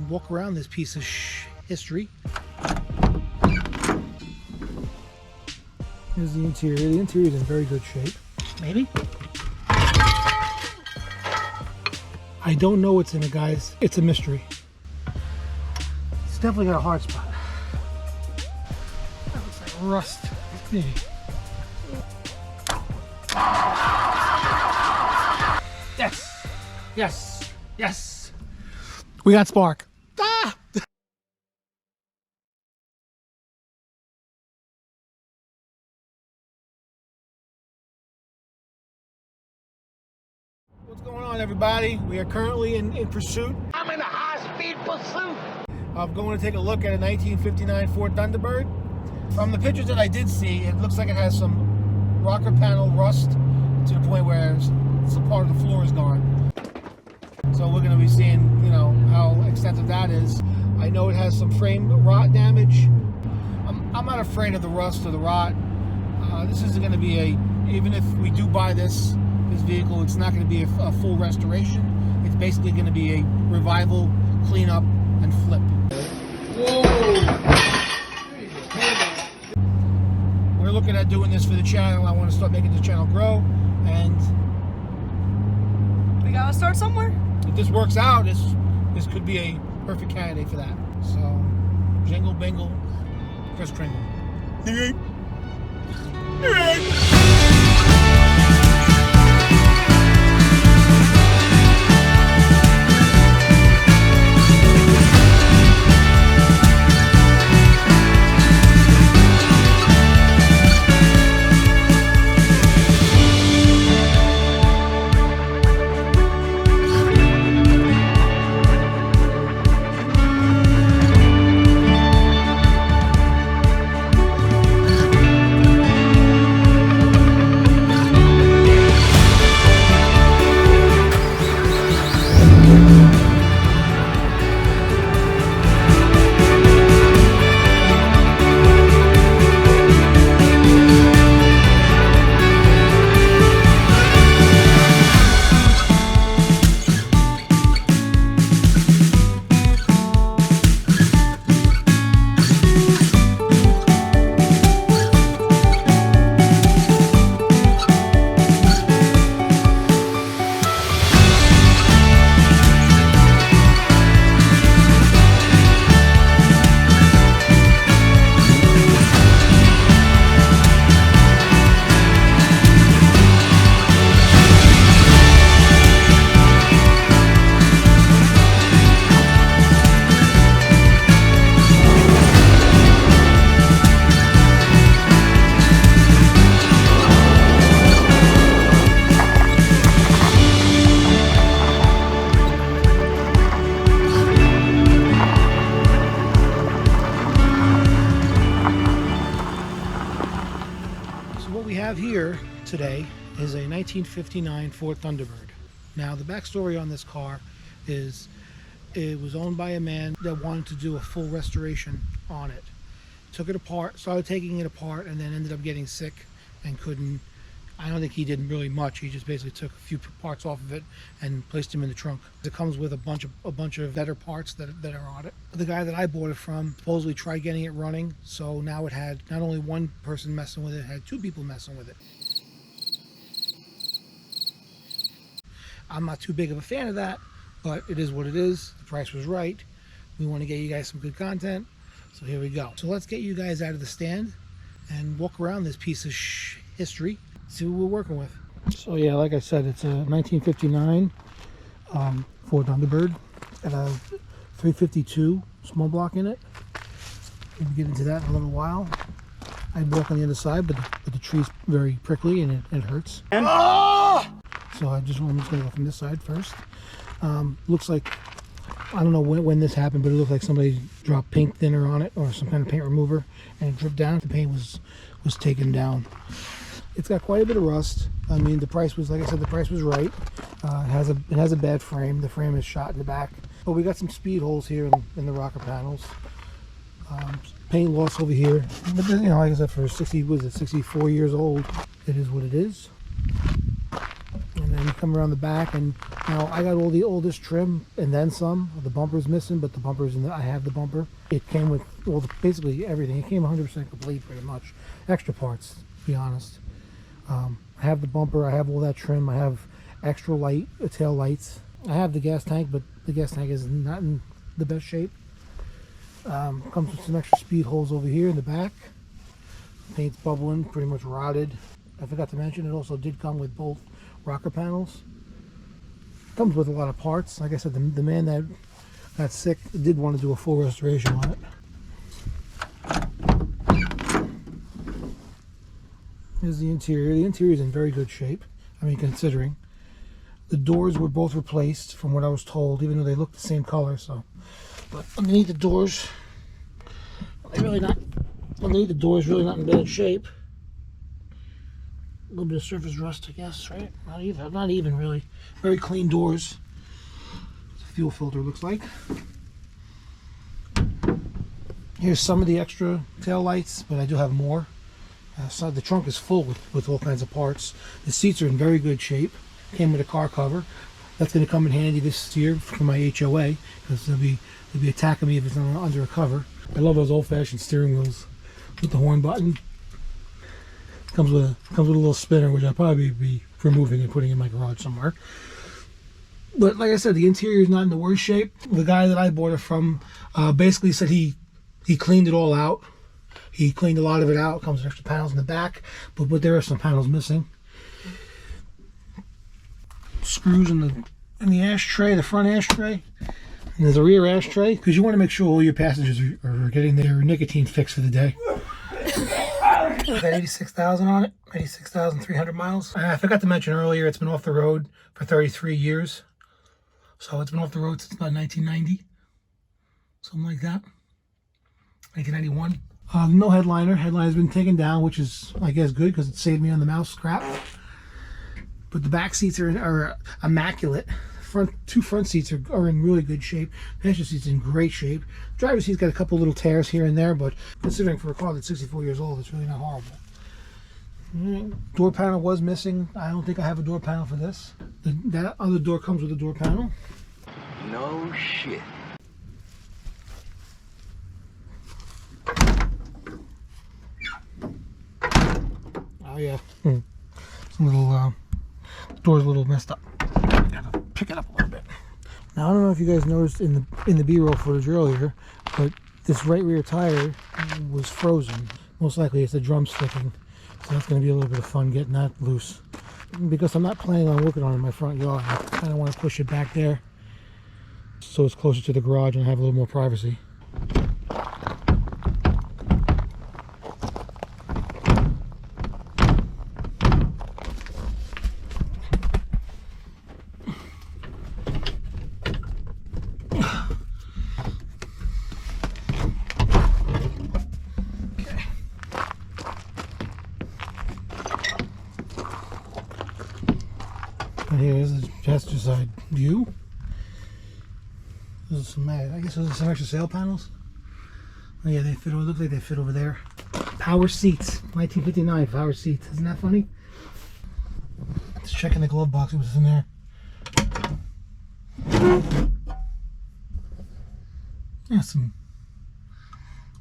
and walk around this piece of history. Here's the interior. The interior is in very good shape. Maybe? I don't know what's in it, guys. It's a mystery. It's definitely got a hard spot. That looks like rust. Yeah. Yes! Yes! Yes! We got spark. Ah! What's going on, everybody? We are currently in pursuit. I'm in a high-speed pursuit. I'm going to take a look at a 1959 Ford Thunderbird. From the pictures that I did see, it looks like it has some rocker panel rust to the point where some part of the floor is gone. So we're going to be seeing, you know, how extensive that is. I know it has some frame rot damage. I'm not afraid of the rust or the rot. This is going to be even if we do buy this vehicle, it's not going to be a full restoration. It's basically going to be a revival, cleanup, and flip. Whoa! We're looking at doing this for the channel. I want to start making this channel grow, and we gotta start somewhere. If this works out, this could be a perfect candidate for that. So, jingle bingle, Kris Kringle. Here today is a 1959 Ford Thunderbird. Now the backstory on this car is it was owned by a man that wanted to do a full restoration on it. Took it apart, started taking it apart, and then ended up getting sick and couldn't. I don't think he did really much. He just basically took a few parts off of it and placed them in the trunk. It comes with a bunch of better parts that are on it. The guy that I bought it from supposedly tried getting it running, so now it had not only one person messing with it, it had two people messing with it. I'm not too big of a fan of that, but it is what it is. The price was right. We want to get you guys some good content, so here we go. So let's get you guys out of the stand and walk around this piece of history. See what we're working with. So yeah, like I said, it's a 1959 Ford Thunderbird. Got a 352 small block in it. We'll get into that in a little while. I'd walk on the other side, but the tree's very prickly and it hurts. So I'm just going to go from this side first. Looks like, I don't know when this happened, but it looked like somebody dropped paint thinner on it or some kind of paint remover and it dripped down. The paint was taken down. It's got quite a bit of rust. I mean, the price was, like I said, the price was right. It has a bad frame. The frame is shot in the back. But we got some speed holes here in the rocker panels. Paint loss over here. But then, you know, like I said, for 64 years old, it is what it is. And then you come around the back, and now I got all the oldest trim and then some. The bumper's missing, but the bumper's I have the bumper. It came with basically everything. It came 100% complete, pretty much. Extra parts, to be honest. I have the bumper. I have all that trim. I have extra light tail lights. I have the gas tank, but the gas tank is not in the best shape. Comes with some extra speed holes over here in the back. Paint's bubbling, pretty much rotted. I forgot to mention it also did come with both rocker panels. Comes with a lot of parts. Like I said, the man that got sick did want to do a full restoration on it. Here's the interior. The interior is in very good shape. I mean, considering. The doors were both replaced from what I was told, even though they look the same color. So, but underneath the doors, underneath the doors really not in bad shape. A little bit of surface rust, I guess, right? Not even really. Very clean doors. The fuel filter looks like. Here's some of the extra tail lights, but I do have more. So the trunk is full with all kinds of parts. The seats are in very good shape. Came with a car cover. That's going to come in handy this year for my HOA, because they'll be attacking me if it's not under a cover. I love those old-fashioned steering wheels with the horn button. Comes with a little spinner, which I'll probably be removing and putting in my garage somewhere. But like I said, the interior is not in the worst shape. The guy that I bought it from basically said he cleaned it all out. He cleaned a lot of it out. Comes with extra panels in the back, but there are some panels missing. Screws in the ashtray, the front ashtray, and there's a rear ashtray, because you want to make sure all your passengers are getting their nicotine fix for the day. Got 86,000 on it, 86,300 miles. I forgot to mention earlier, it's been off the road for 33 years. So it's been off the road since about 1990, something like that, 1991. No headliner. Headliner's been taken down, which is, I guess, good, because it saved me on the mouse scrap. But the back seats are immaculate. Two front seats are in really good shape. Passenger seat's in great shape. Driver's seat's got a couple little tears here and there, but considering for a car that's 64 years old, it's really not horrible. Door panel was missing. I don't think I have a door panel for this. That other door comes with a door panel. No shit. Oh yeah. Some little door's a little messed up. Gotta pick it up a little bit. Now I don't know if you guys noticed in the B-roll footage earlier, but this right rear tire was frozen. Most likely it's the drum sticking, so that's going to be a little bit of fun getting that loose. Because I'm not planning on working on it in my front yard, I kind of want to push it back there so it's closer to the garage and have a little more privacy. And here's the passenger side view. There's some, I guess those are some extra sail panels. Oh yeah, they fit. It looks like they fit over there. Power seats, 1959 power seats. Isn't that funny? Just checking the glove box. What's in there? Yeah, some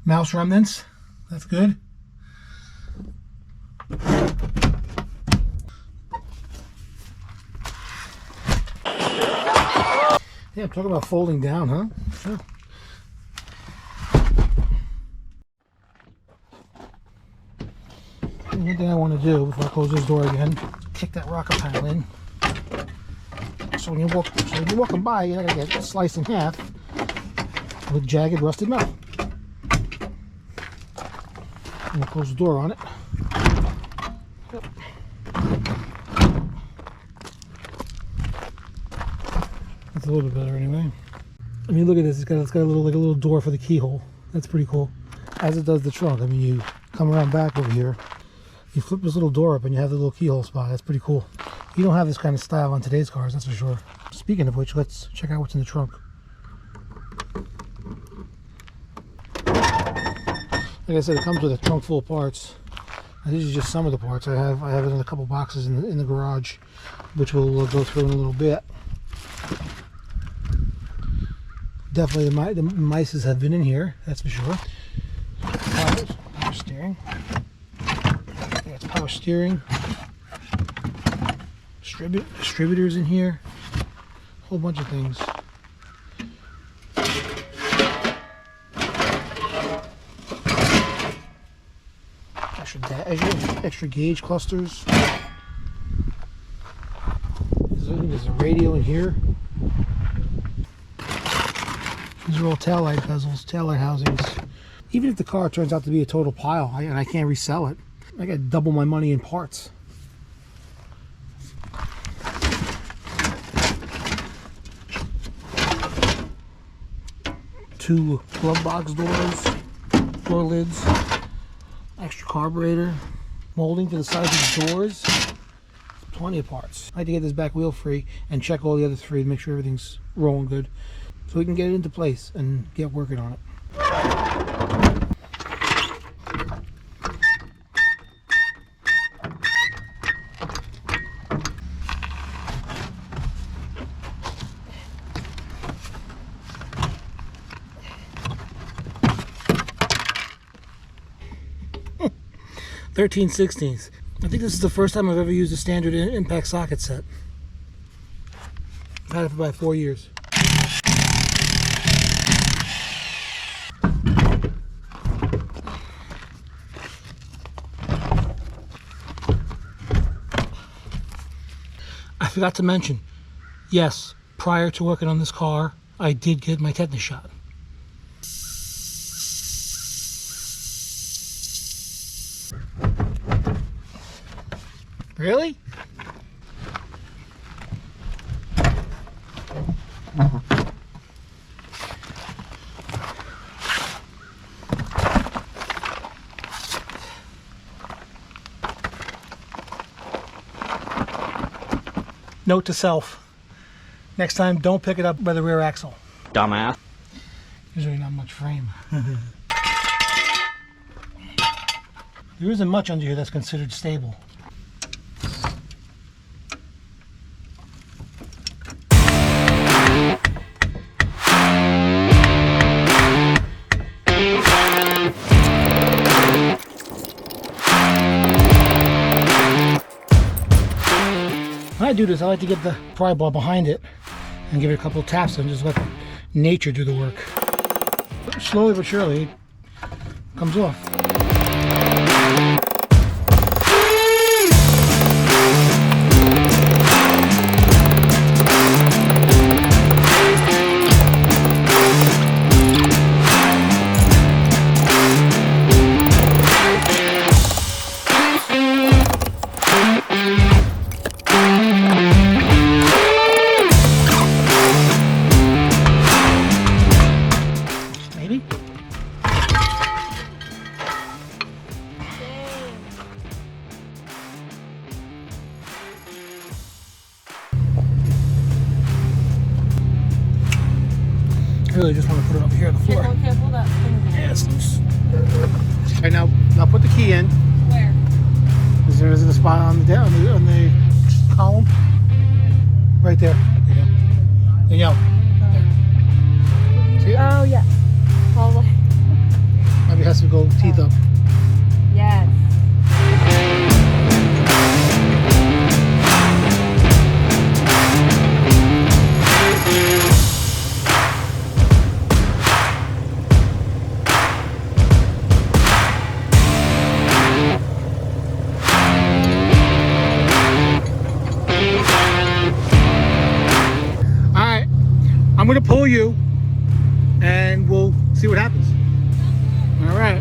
mouse remnants. That's good. Yeah, I'm talking about folding down, huh? Sure. One thing I want to do before I close this door again, kick that rocker panel in. So when you're walking by, you're not gonna get sliced in half with jagged, rusted metal. I'm gonna close the door on it. Yep. That's a little bit better anyway. I mean, look at this. It's got a little door for the keyhole. That's pretty cool. As it does the trunk. I mean, you come around back over here, you flip this little door up, and you have the little keyhole spot. That's pretty cool. You don't have this kind of style on today's cars, that's for sure. Speaking of which, let's check out what's in the trunk. Like I said, it comes with a trunk full of parts. These are just some of the parts. I have it in a couple boxes in the garage, which we'll go through in a little bit. Definitely the mices have been in here, that's for sure. Power steering. That's power steering. Distributors in here. A whole bunch of things. Extra gauge clusters. There's a radio in here. These are all taillight bezels, taillight housings. Even if the car turns out to be a total pile and I can't resell it, I got double my money in parts. Two glove box doors, door lids, extra carburetor, molding for the size of the doors, plenty of parts. I had to get this back wheel free and check all the other three to make sure everything's rolling good so we can get it into place and get working on it. (13/16) I think this is the first time I've ever used a standard impact socket set. I've had it for about 4 years. I forgot to mention, yes, prior to working on this car, I did get my tetanus shot. Really? Note to self, next time don't pick it up by the rear axle. Dumbass. There's really not much frame. There isn't much under here that's considered stable. When I do this, I like to get the pry bar behind it and give it a couple of taps and just let nature do the work. Slowly but surely, it comes off. I really just want to put it over here on the floor. Careful, that thing. Yeah, it's loose. All right, now put the key in. Where? Is there a spot on the column? Right there. There you go. There you go. There. See it? Oh yeah. Probably. Maybe it has to go teeth up. Yes. I'm going to pull you and we'll see what happens. All right.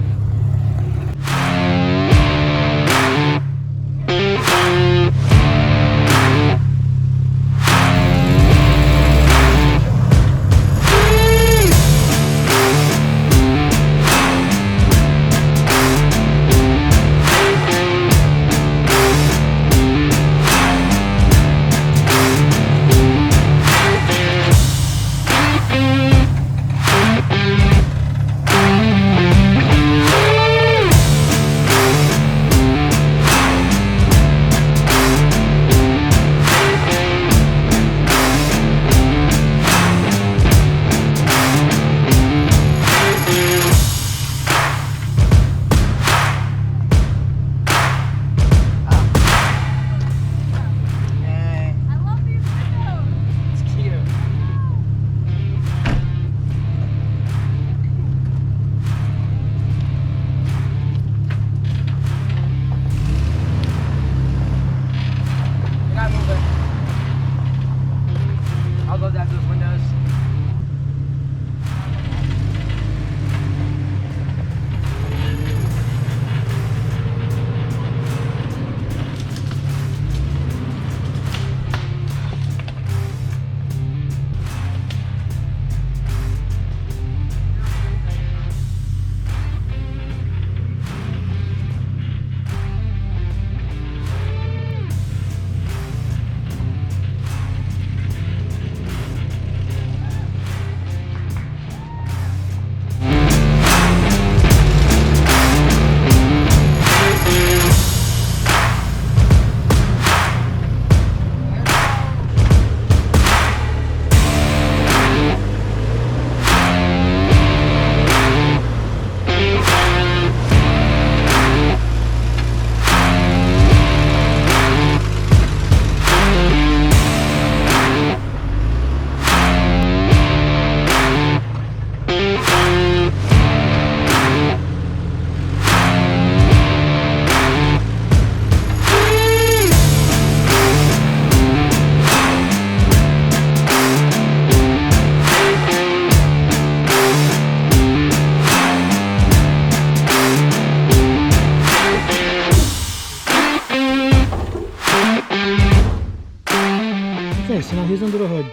he's under the hood.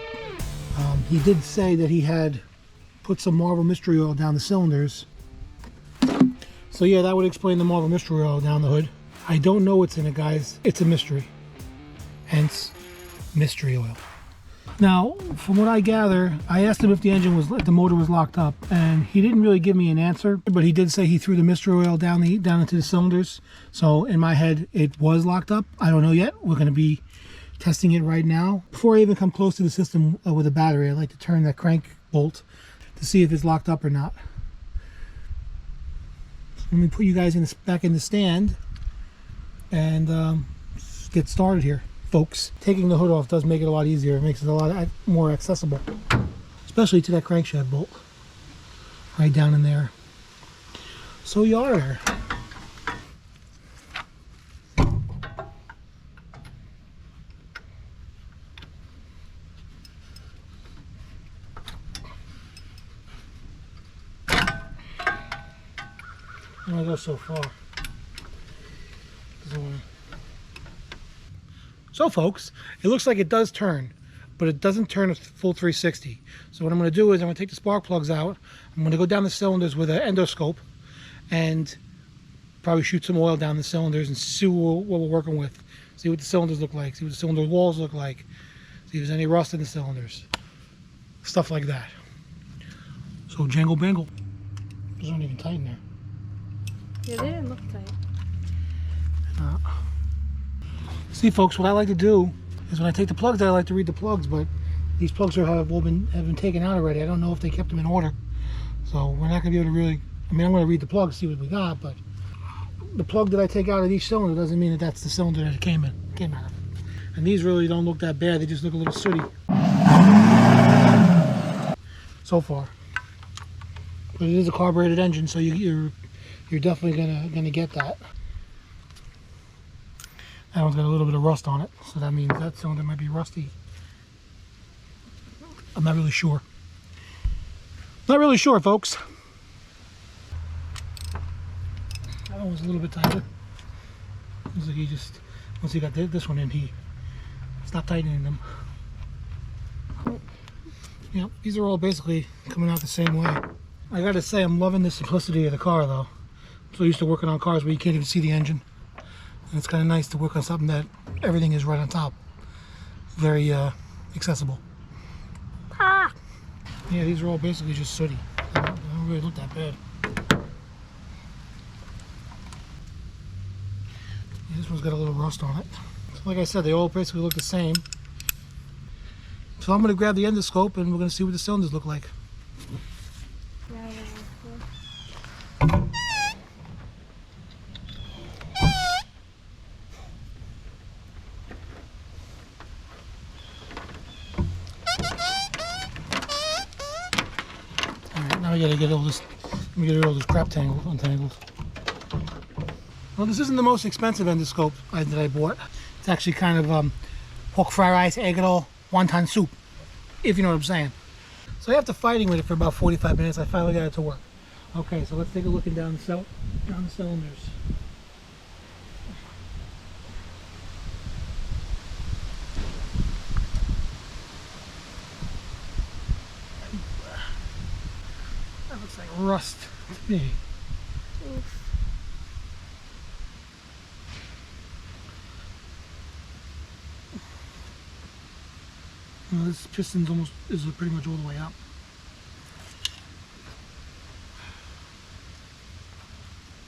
He did say that he had put some Marvel Mystery Oil down the cylinders. So yeah, that would explain the Marvel Mystery Oil down the hood. I don't know what's in it, guys. It's a mystery. Hence, mystery oil. Now, from what I gather, I asked him if the motor was locked up, and he didn't really give me an answer, but he did say he threw the mystery oil down into the cylinders. So in my head, it was locked up. I don't know yet. We're going to be testing it right now. Before I even come close to the system with a battery, I like to turn that crank bolt to see if it's locked up or not. So let me put you guys back in the stand and get started here. Folks, taking the hood off does make it a lot easier. It makes it a lot more accessible, especially to that crankshaft bolt right down in there. So you are there. I'm gonna go so far. So folks, it looks like it does turn, but it doesn't turn a full 360. So what I'm going to do is I'm going to take the spark plugs out. I'm going to go down the cylinders with an endoscope and probably shoot some oil down the cylinders and see what we're working with. See what the cylinders look like, see what the cylinder walls look like, see if there's any rust in the cylinders. Stuff like that. So jangle bangle. Those aren't even tight in there. Yeah, they didn't look tight. See folks, what I like to do is when I take the plugs out, I like to read the plugs, but these plugs have been taken out already. I don't know if they kept them in order. So we're not going to be able to really, I'm going to read the plugs, see what we got, but the plug that I take out of each cylinder doesn't mean that that's the cylinder that it came out of. And these really don't look that bad, they just look a little sooty. So far. But it is a carbureted engine, so you're definitely gonna get that. That one's got a little bit of rust on it, so that means that cylinder might be rusty. I'm not really sure. Not really sure, folks. That one was a little bit tighter. Looks like he just, once he got this one in, he stopped tightening them. Yep, these are all basically coming out the same way. I gotta say, I'm loving the simplicity of the car, though. I'm so used to working on cars where you can't even see the engine. And it's kind of nice to work on something that everything is right on top. Very accessible. Ah! Yeah, these are all basically just sooty. They don't really look that bad. Yeah, this one's got a little rust on it. So like I said, they all basically look the same. So I'm going to grab the endoscope and we're going to see what the cylinders look like. I gotta get all this. Let me get all this crap untangled. Well, this isn't the most expensive endoscope that I bought. It's actually kind of pork fried rice, egg roll, wonton soup, if you know what I'm saying. So after fighting with it for about 45 minutes, I finally got it to work. Okay, so let's take a look down the cylinders. That looks like rust to me. Oof. Well, this piston's is pretty much all the way up.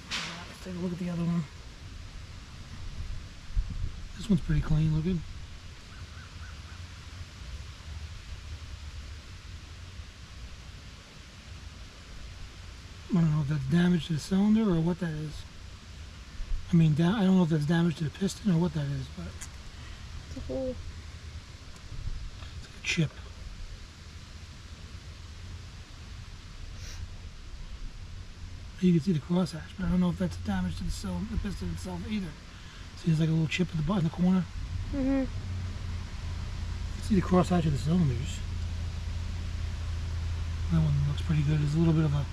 Let's take a look at the other one. This one's pretty clean looking. I don't know if that's damage to the cylinder or what that is. I mean, I don't know if that's damage to the piston or what that is, but It's a hole. it's like a chip. You can see the crosshatch, but I don't know if that's damage to the piston itself either. See, there's like a little chip at the bottom, in the corner. Mm-hmm. See the crosshatch of the cylinders. That one looks pretty good. There's a little bit of a,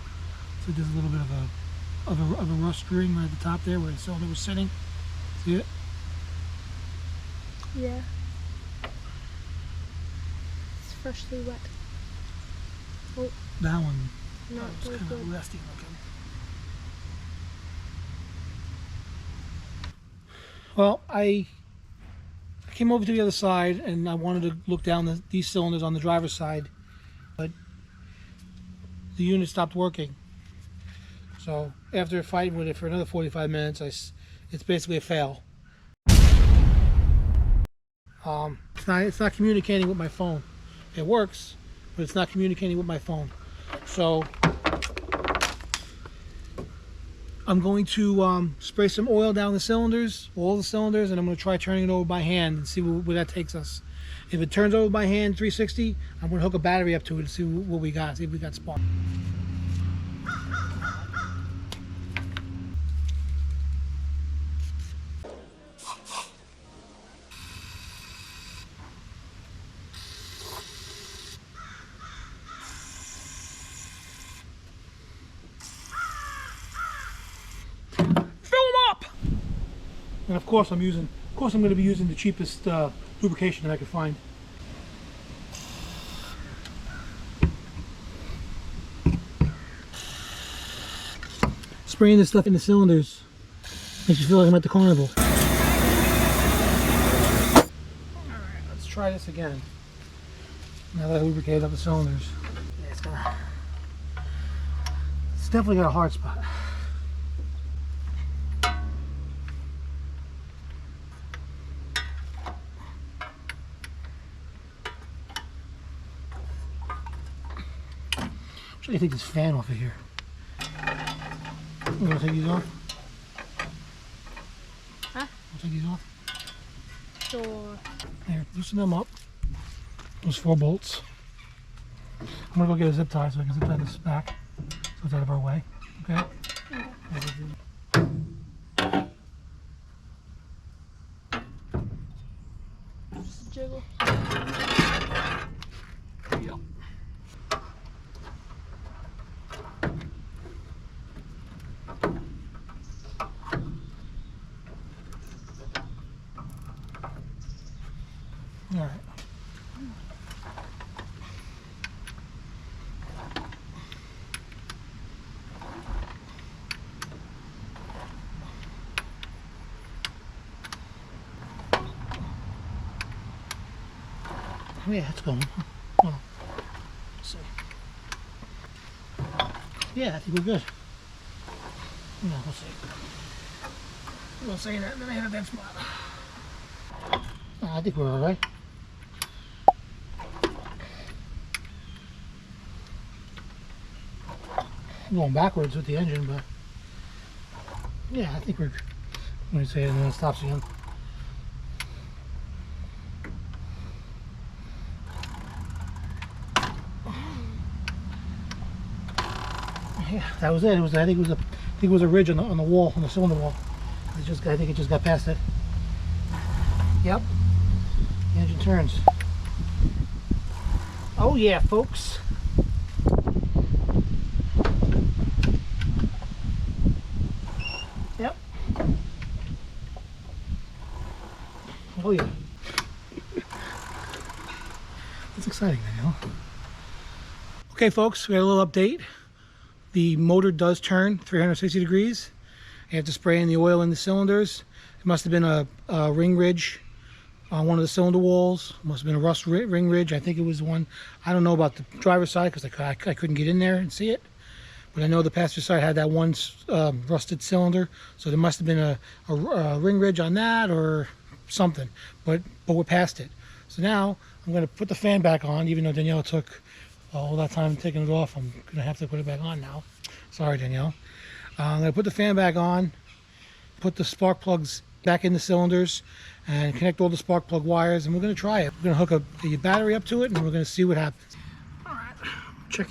so there's a little bit of a rust ring right at the top there where the cylinder was sitting. See it? Yeah. freshly wet. Oh, That one not was very kind of good. rusty looking. Well, I came over to the other side and I wanted to look down these cylinders on the driver's side, but the unit stopped working. So after fighting with it for another 45 minutes, it's basically a fail. It's not communicating with my phone. It works, but it's not communicating with my phone. So I'm going to spray some oil down the cylinders, all the cylinders, and I'm going to try turning it over by hand and see where that takes us. If it turns over by hand 360, I'm going to hook a battery up to it and see what we got, see if we got spark. And of course I'm going to be using the cheapest lubrication that I can find. Spraying this stuff in the cylinders makes you feel like I'm at the carnival. Alright, let's try this again. Now that I lubricated up the cylinders. Yeah, it's definitely got a hard spot. I'm trying to take this fan off of here. You want to take these off? Huh? Want to take these off? Sure. There, loosen them up. Those 4 bolts. I'm going to go get a zip tie so I can zip tie this back so it's out of our way. Okay? Just a jiggle. There you go. All right. Yeah, it's going. Well, let's see. Yeah, I think we're good. Yeah, we'll see. I'm not saying that, then I have a bad spot. I think we're all right. I'm going backwards with the engine, but yeah, I think we're. Let me say it and then it stops again. Yeah, that was it. I think it was a ridge on the wall, on the cylinder wall. I think it just got past it. Yep. The engine turns. Oh yeah, folks. Yep. Oh yeah. That's exciting, Danielle. Okay, folks, we got a little update. The motor does turn 360 degrees. You have to spray in the oil in the cylinders. It must have been a ring ridge on one of the cylinder walls. Must have been a rust ring ridge. I think it was one. I don't know about the driver's side because I couldn't get in there and see it. But I know the passenger side had that one rusted cylinder. So there must have been a ring ridge on that or something. But we're past it. So now I'm going to put the fan back on, even though Danielle took all that time taking it off. I'm going to have to put it back on now. Sorry, Danielle. I'm going to put the fan back on, put the spark plugs back in the cylinders, and connect all the spark plug wires, and we're going to try it. We're going to hook the battery up to it, and we're going to see what happens. All right, I'm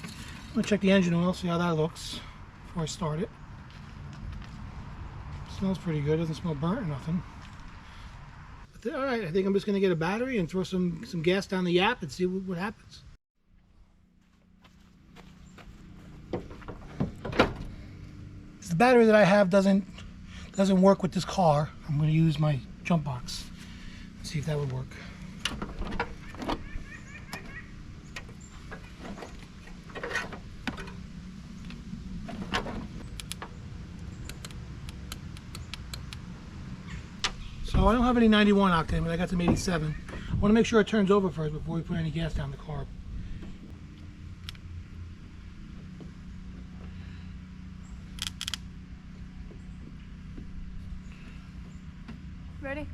going to check the engine oil, see how that looks before I start it. Smells pretty good. Doesn't smell burnt or nothing. But all right, I think I'm just going to get a battery and throw some gas down the yap and see what happens. The battery that I have doesn't work with this car. I'm going to use my jump box and see if that would work. So I don't have any 91 octane, but I got some 87. I want to make sure it turns over first before we put any gas down the carb. Ready?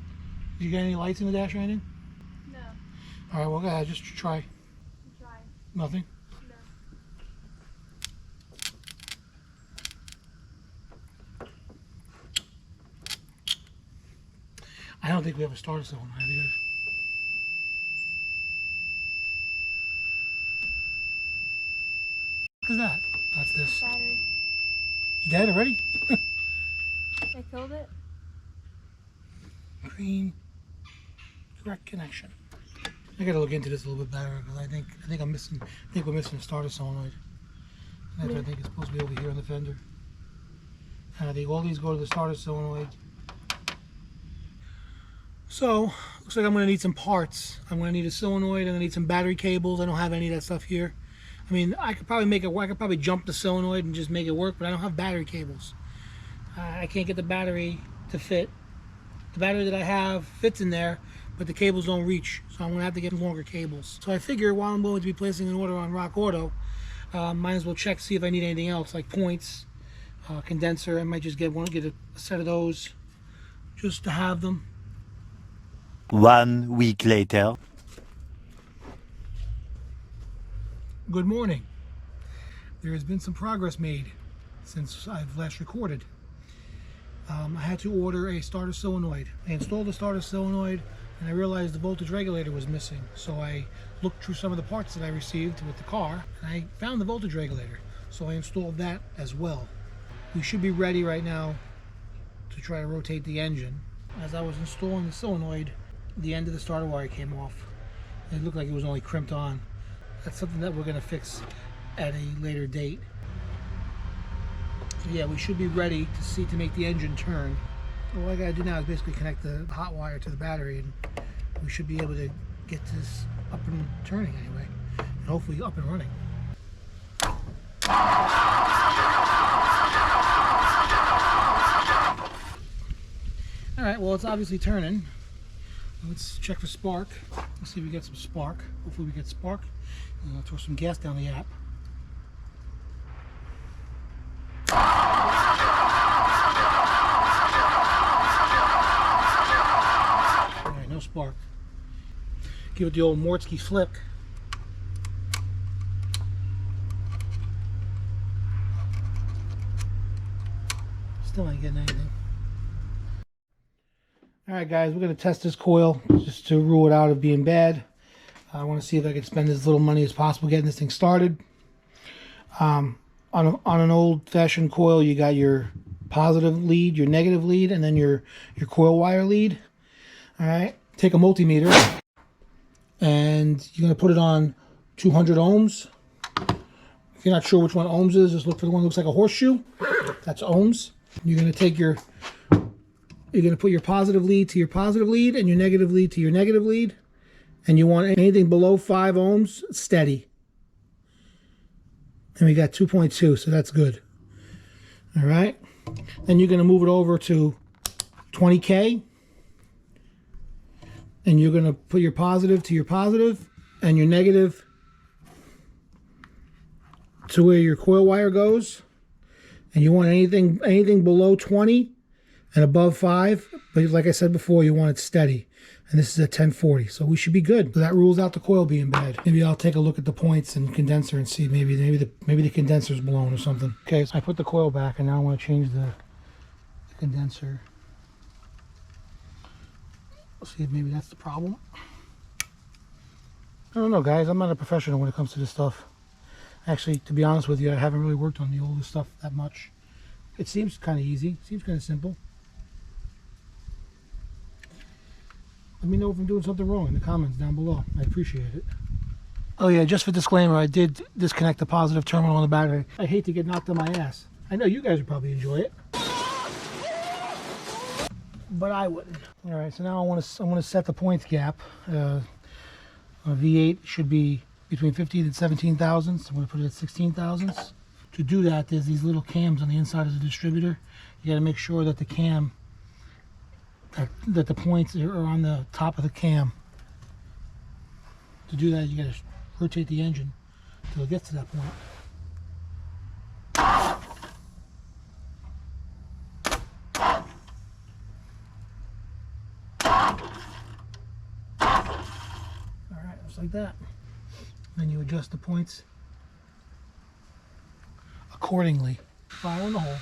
Did you get any lights in the dash or anything? No. All right, well, go ahead, just try. I'm trying. Nothing? No. I don't think we have a starter cylinder, have you guys? What is that? That's this. Battery. Dead already? I killed it. Green. Correct connection. I gotta look into this a little bit better because I think we're missing a starter solenoid. That's what I think it's supposed to be over here on the fender. And I think all these go to the starter solenoid. So looks like I'm gonna need some parts. I'm gonna need a solenoid. I'm gonna need some battery cables. I don't have any of that stuff here. I mean, I could probably make it work. I could probably jump the solenoid and just make it work, but I don't have battery cables. I can't get the battery to fit. The battery that I have fits in there, but the cables don't reach, so I'm gonna have to get longer cables. So I figure while I'm going to be placing an order on Rock Auto, might as well check, see if I need anything else, like points, condenser. I might just get a set of those just to have them. 1 week later. Good morning. There has been some progress made since I've last recorded. I had to order a starter solenoid. I installed the starter solenoid and I realized the voltage regulator was missing. So I looked through some of the parts that I received with the car and I found the voltage regulator. So I installed that as well. We should be ready right now to try to rotate the engine. As I was installing the solenoid, the end of the starter wire came off. It looked like it was only crimped on. That's something that we're going to fix at a later date. So yeah, we should be ready to make the engine turn. All I gotta do now is basically connect the hot wire to the battery and we should be able to get this up and turning anyway. And hopefully up and running. Alright, well it's obviously turning. Let's check for spark. Let's see if we get some spark. Hopefully we get spark. And I'll throw some gas down the app. Alright, no spark. Give it the old Mortsky flick. Still ain't getting anything. Alright guys, we're going to test this coil just to rule it out of being bad. I want to see if I can spend as little money as possible getting this thing started. On an old-fashioned coil, you got your positive lead, your negative lead, and then your coil wire lead. Alright, take a multimeter and you're going to put it on 200 ohms. If you're not sure which one ohms is, just look for the one that looks like a horseshoe. That's ohms. You're going to take you're going to put your positive lead to your positive lead and your negative lead to your negative lead. And you want anything below 5 ohms steady. And we got 2.2, so that's good. All right. Then you're going to move it over to 20K. And you're going to put your positive to your positive and your negative to where your coil wire goes. And you want anything below 20 and above 5, but like I said before, you want it steady. And this is at 1040, so we should be good. So that rules out the coil being bad. Maybe I'll take a look at the points and condenser and see maybe the condenser's blown or something. Okay, so I put the coil back and now I want to change the condenser. Let's see if maybe that's the problem. I don't know, guys. I'm not a professional when it comes to this stuff. Actually, to be honest with you, I haven't really worked on the older stuff that much. It seems kind of easy. Seems kind of simple. Let me know if I'm doing something wrong in the comments down below. I appreciate it. Oh yeah, just for disclaimer, I did disconnect the positive terminal on the battery. I hate to get knocked on my ass. I know you guys would probably enjoy it, but I wouldn't. All right, so now I want to set the points gap. A V8 should be between 15 and 17 thousandths. I'm going to put it at 16 thousandths. To do that, there's these little cams on the inside of the distributor. You got to make sure that the cam that the points are on the top of the cam. To do that, you gotta rotate the engine until it gets to that point. Alright, just like that. Then you adjust the points accordingly. Fire in the hole.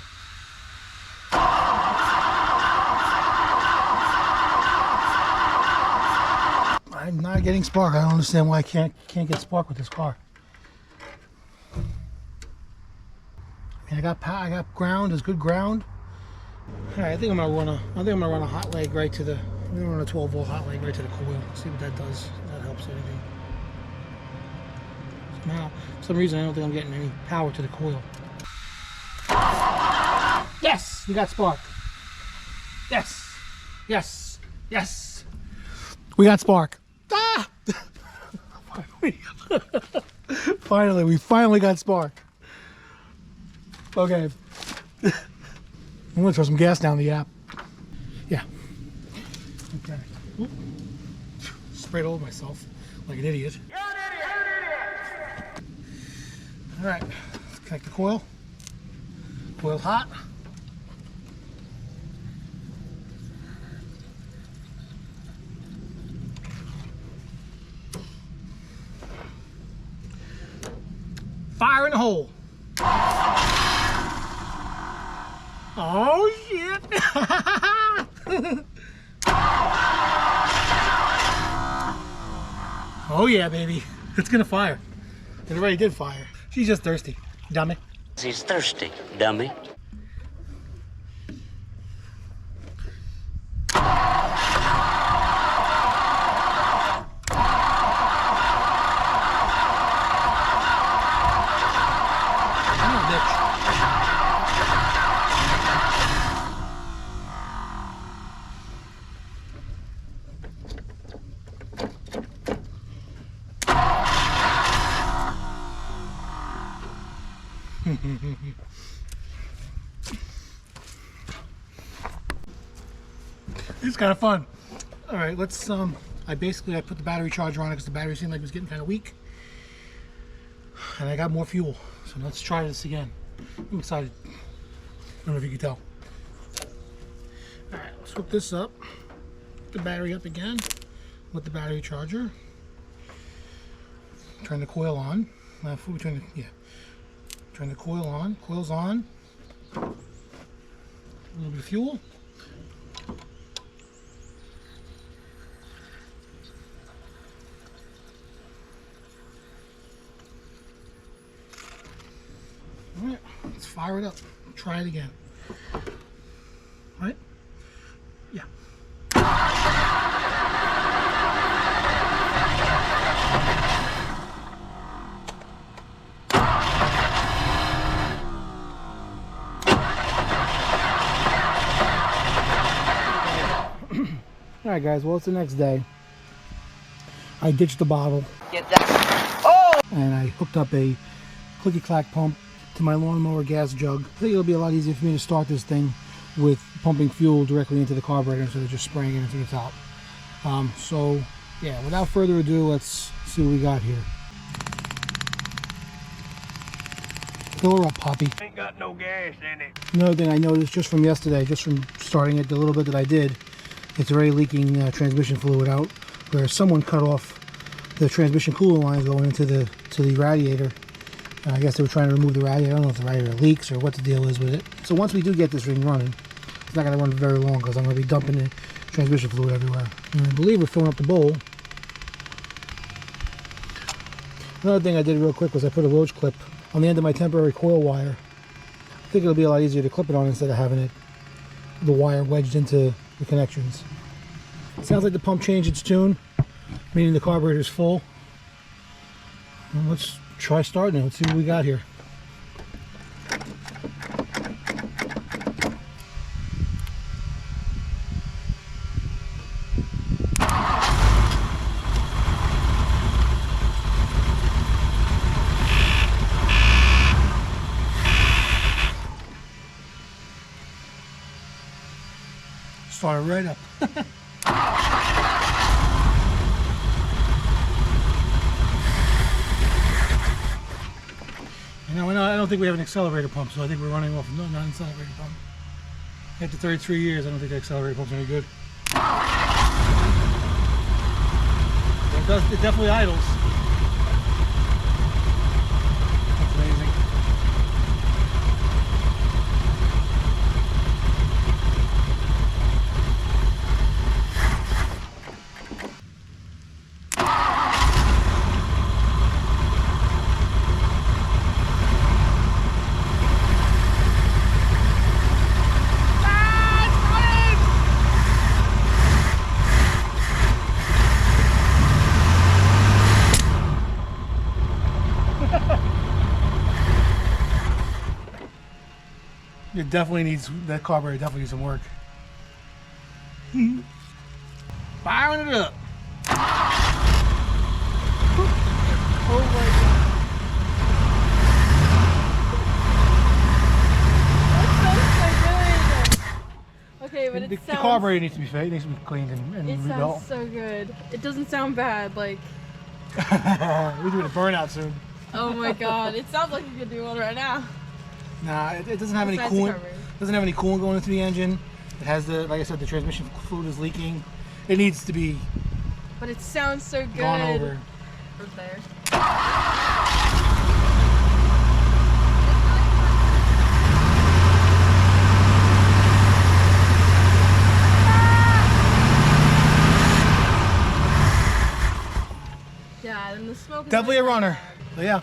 I'm not getting spark. I don't understand why I can't get spark with this car. I mean, I got ground. It's good ground. All right, I think I'm gonna run a hot leg right to the. I'm gonna run a 12-volt hot leg right to the coil. See what that does. If that helps anything. Somehow, for some reason, I don't think I'm getting any power to the coil. Yes, we got spark. Yes, yes, yes. We got spark. Ah! Finally, we finally got spark. Okay. I'm gonna throw some gas down the app. Yeah. Okay. Oop. Sprayed all over myself like an idiot. You're an idiot! All right. Let's connect the coil. Coil hot. Fire in the hole. Oh shit! Oh yeah, baby. It's gonna fire. It already did fire. She's just thirsty, dummy. He's thirsty, dummy. It's kind of fun. All right, let's I put the battery charger on it because the battery seemed like it was getting kind of weak, and I got more fuel. So let's try this again. I'm excited. I don't know if you can tell. All right, let's hook this up. Put the battery up again with the battery charger. Turn the coil on. Turn the coil on. Coil's on. A little bit of fuel. All right, let's fire it up. Try it again. Right? Yeah. All right, guys. Well, it's the next day. I ditched the bottle. Get that. Oh! And I hooked up a clicky-clack pump to my lawnmower gas jug. I think it'll be a lot easier for me to start this thing with pumping fuel directly into the carburetor instead of just spraying it into the top. So, yeah, without further ado, let's see what we got here. Fill her up, Poppy. Ain't got no gas in it. Another thing I noticed just from yesterday, just from starting it the little bit that I did, it's already leaking transmission fluid out, where someone cut off the transmission coolant lines going into the radiator. I guess they were trying to remove the radiator. I don't know if the radiator leaks or what the deal is with it. So once we do get this ring running, it's not going to run very long because I'm going to be dumping the transmission fluid everywhere. And I believe we're filling up the bowl. Another thing I did real quick was I put a roach clip on the end of my temporary coil wire. I think it'll be a lot easier to clip it on instead of having the wire wedged into the connections. Sounds like the pump changed its tune, meaning the carburetor is full. Well, let's try starting it. Let's see what we got here. Started right up. I don't think we have an accelerator pump, so I think we're running off not an accelerator pump. After 33 years, I don't think the accelerator pump's any good. It definitely idles. That's amazing. It definitely needs, that carburetor definitely needs some work. Firing it up. Oh my god. That sounds so good. Okay, but The carburetor needs to be fixed. It needs to be cleaned and it rebuilt. sounds so good. It doesn't sound bad, like. We're doing a burnout soon. Oh my god, it sounds like you could do one right now. Nah, it doesn't have any Besides the coolant. carburetor. Doesn't have any coolant going into the engine. It has the, like I said, the transmission fluid is leaking. It needs to be But it sounds so good. gone over. Right there. Yeah, and the smoke is Definitely a really runner. bad. So yeah.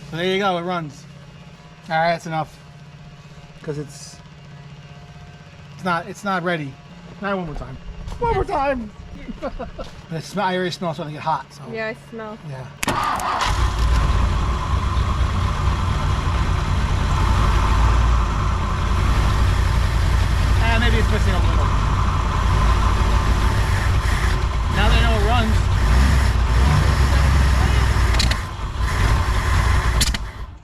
So there you go. It runs. All right, that's enough. Because it's not ready. Not one more time. One more time. I already smell something get hot. So Yeah, I smell. yeah. Maybe it's missing a little. Now they know it runs.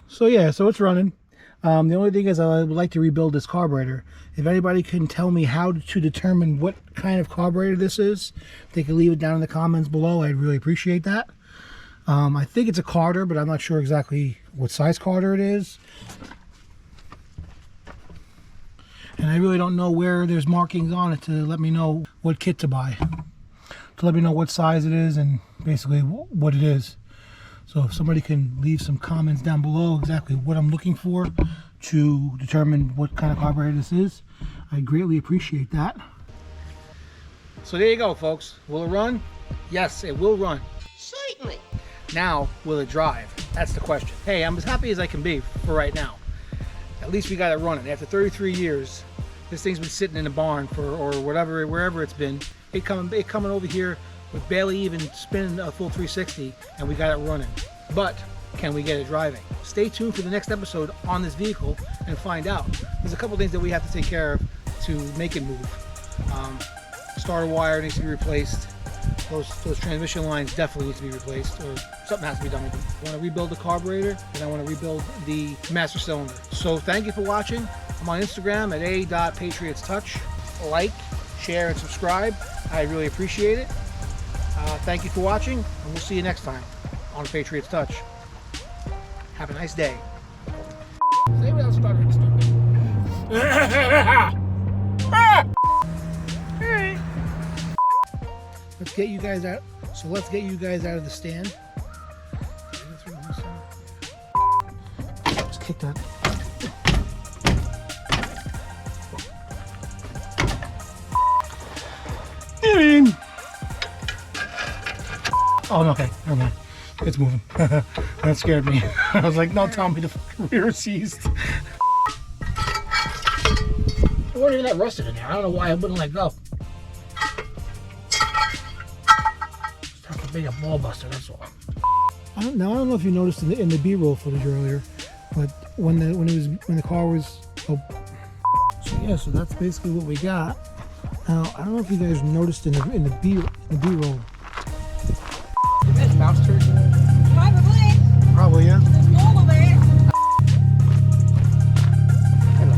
So yeah, so it's running. The only thing is I would like to rebuild this carburetor. If anybody can tell me how to determine what kind of carburetor this is, if they can leave it down in the comments below, I'd really appreciate that. I think it's a Carter, but I'm not sure exactly what size Carter it is. And I really don't know where there's markings on it to let me know what kit to buy. To let me know what size it is and basically what it is. So if somebody can leave some comments down below exactly what I'm looking for to determine what kind of carburetor this is, I greatly appreciate that. So there you go, folks. Will it run? Yes, it will run. Certainly. Now, will it drive? That's the question. Hey, I'm as happy as I can be for right now. At least we got it running. After 33 years, this thing's been sitting in the barn for, or whatever, wherever it's been. It coming over here with barely even spinning a full 360, and we got it running. But can we get it driving? Stay tuned for the next episode on this vehicle and find out. There's a couple things that we have to take care of to make it move. Starter wire needs to be replaced. Those transmission lines definitely need to be replaced, or something has to be done with them. I want to rebuild the carburetor, and I want to rebuild the master cylinder. So thank you for watching. I'm on Instagram at a.patriotstouch. Like, share, and subscribe. I really appreciate it. Thank you for watching, and we'll see you next time on Patriots Touch. Have a nice day. Say without stuttering, stupid. Let's get you guys out. So let's get you guys out of the stand. Let's kick that. Oh, no, okay, never mind. It's moving. That scared me. I was like, no, tell me the fucking rear seized. It wasn't even that rusted in there. I don't know why I wouldn't let go. It's to be a ball buster, that's all. I don't know if you noticed in the B-roll footage earlier, but when the car was so yeah, so that's basically what we got. Now I don't know if you guys noticed in the B-roll. There's mouse turds in there? Probably. Probably, yeah. There's mold over there. I don't know.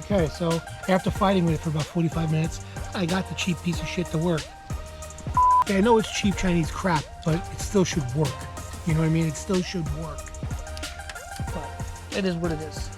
Okay, so after fighting with it for about 45 minutes, I got the cheap piece of shit to work. Okay, I know it's cheap Chinese crap, but it still should work. You know what I mean? It still should work. But it is what it is.